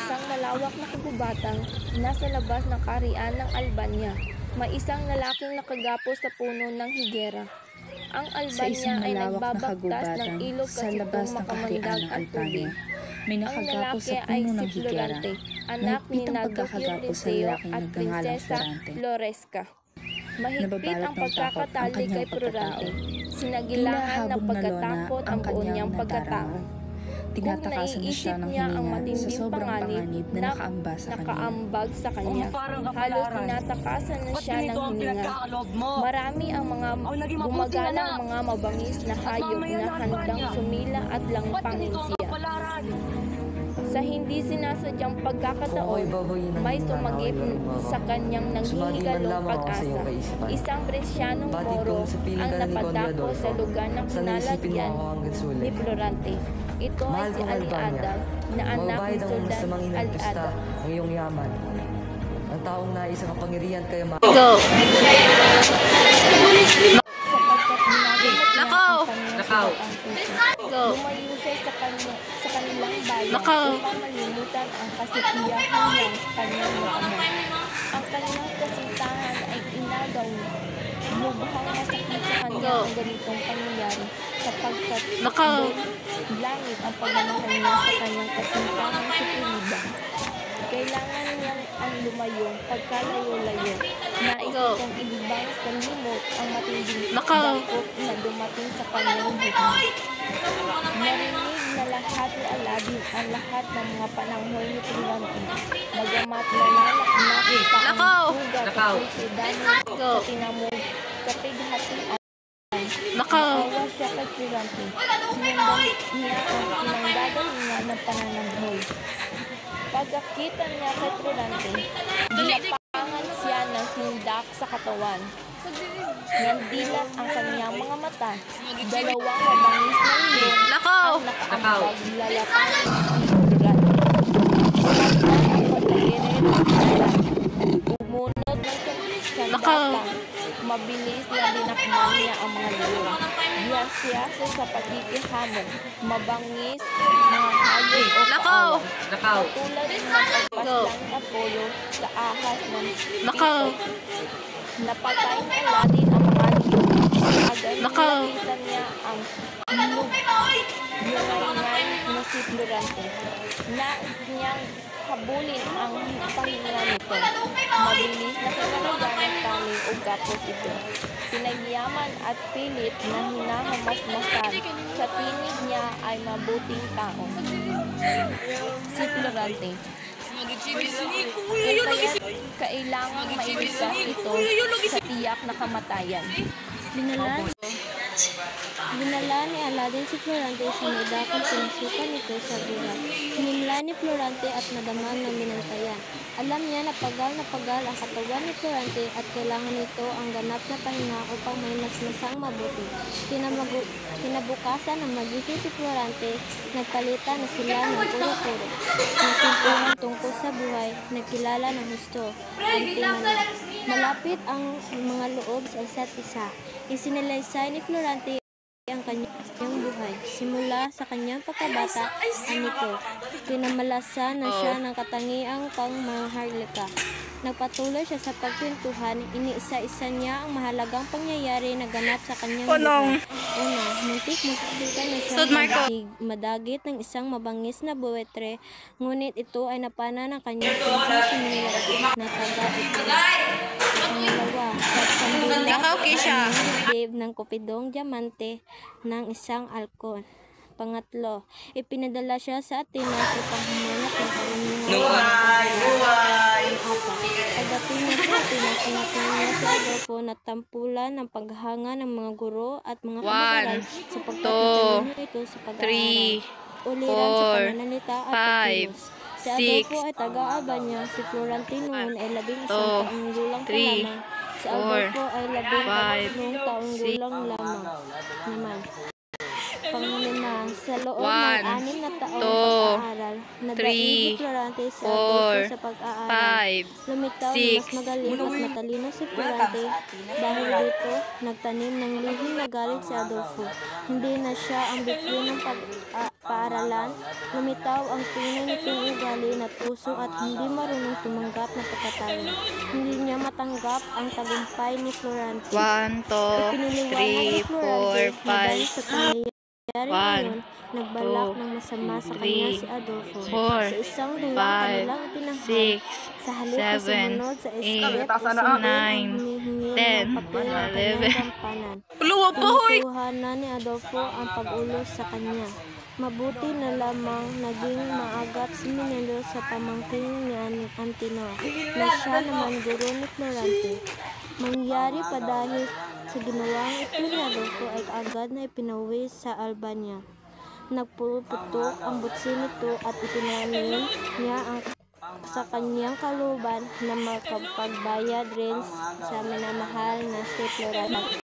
isang malawak na kagubatan nasa labas ng kaharian ng Albania. May isang lalaking nakagapos sa puno ng higera. Ang Albania ay nagbabagtas ng ilog kasi makamandag ang tubig. Ang lalaki ay si Florante, anak ni Nagokyo Liceo at Prinsesa Floresca. Mahigpit ang pagkakatali kay Florante. Sinagilangan ng pagkatakot ang buo niyang pagkatao. Kung naiisip niya ang matinding panganib na nakaambag sa kanya, halos tinatakasan na siya ng hininga. Marami ang mga gumagalang mga mabangis na hayop na handang sumila at langpangin siya. Sa hindi sinasadyang pagkakataon, may sumagip sa kanyang nanghihigalong pag-asa. Isang Brescianong Moro ang napadako sa lugar ng kinalagyan ni Florante. Ito ay si Ali Adam, na anak ni Sultan Ali Adam. Ang iyong yaman. Ang taong nais ang kapangyarihan kaya Go! Nakaw! Nakaw! Go! Lumayo siya sa kanilang bayan Nakaw! upang malimutan ang kasitiyahan ng kanyang mga. Ang kanyang kasintahan ay inagaw niya. Lubhang masakit sa kanya ang ganitong pangyayari sapagkat langit ang pagmamahal niya sa kanyang kasintahan si Frida. Kailangan niyang ang lumayo pagkalayo-layo. Nais itong ilibang sa limot ang matinding dakot na dumating sa kanyang buhay. Narinig na lahat ni Aladdin ang lahat ng mga panahon ni Florante. Bagamat nananakit pa ang sugat at sulsudanan sa tinamog kapighatian. Naawa siya kay Florante. Sinundan niya ang pinanggagalingan ng pananamhoy. Pagkakita niya kay Florante, dinapangan siya ng sindak sa katawan. Nandilat ang kanyang mga mata. Dalawang mabangis na ilong ang nakaambag lalapang si Florante. Ang pagkakirero umunod ng sandata. Mabilis na dinakman niya ang mga leon. Diyasiyasa sa pagkikihamon, mabangis, mga hayop o kaawan. Katulad ng pagpaslang na polo sa ahas ng pito. Napatay ni Aladdin ang mga leon. Agad nakita niya ang lungay-ngay na si Florante. Nais niyang habulin ang pahinga nito. Mabilis na kinalagan ng tali o gapos ito. Pinagyaman at pilit na hinahamas-masan. Sa tinig niya ay mabuting tao. Si Florante. Kailangang mailigtas ito sa tiyak na kamatayan. Dinala ni Aladdin si Florante sa may dakong pinasukan nito sa buhay. Hinimla ni Florante at nadama ng binantayan. Alam niya na pagal ang katawan ni Florante at kailangan nito ang ganap na pahinga upang may masmasang mabuti. Kinabukasan ng magising si Florante, nagpalitan na sila ng puro-puro. Nagsimpuhan tungkol sa buhay, nagkilala ng husto. Ang tinanong, malapit ang mga loob sa isa't isa. Isinalaysay ni Florante ang kanyang buhay. Simula sa kanyang pagkabata, anito, pinamalasan na siya ng katangiang pangmaharlika. Nagpatuloy siya sa pagkwentuhan, iniisa-isa niya ang mahalagang pangyayari na ganap sa kanyang buhay. Una, muntik-muntikan na siya madagit ng isang mabangis na buwetre, ngunit ito ay napana ng kanyang pinsang sumira na taga-ito. Pangalawa, pagsandulan ng kupidong diamante ng isang alkon. Pangatlo, ipinadala siya sa Atenas upang humanap ng karunungan. Pagdating niya sa Atenas, sinasama niya si Adolfo na tampulan ng paghanga ng mga guro at mga kamag-aral sapagkat natalino ito sa pag-aaral. Uliran sa pananalita at pagkilos. Si Adolfo ay taga-aba niya, si Florante noon ay 11 taong gulang pa lamang. Si Adolfo ay 13 taong gulang lamang naman. Panglima, sa loob ng 6 na taong pag-aaral, nadaig si Florante si Adolfo sa pag-aaral. Lumitaw na mas magaling at matalino si Florante. Dahil dito, nagtanim ng lihim na galit si Adolfo. Hindi na siya ang bituin ng paaralan, lumitaw ang tunay nitong ugali na tuso at hindi marunong tumanggap na pagkatalo. Hindi niya matanggap ang tagumpay ni Florante. 1, 2, Ipiniliwanag ni 3, Florante 4, na dahil sa 5, pangyayari ngayon, nagbalak 2, ng masama sa kanya si 3, Adolfo. 4, Sa isang dulang 5, kanilang itinahal, 6, sa halip na 7, sumunod sa 8, eskwet o sundin ang 9, humihingi 10, ng papel ng kanyang 11. gampanan. Luwa pa, hoy! Kinukuhanan ni Adolfo ang pag-ulos sa kanya. Mabuti na lamang naging maagap si Menelio sa pamangkin ni Antenor na siya naman guro ni Florante. Mangyari pa dahil sa ginawang ito ni Adolfo ay kaagad na ipinauwi sa Albania. Nagpuputok ang butsi nito at itinanim niya sa kanyang kalooban na makapagbayad rin sa minamahal na si Florante.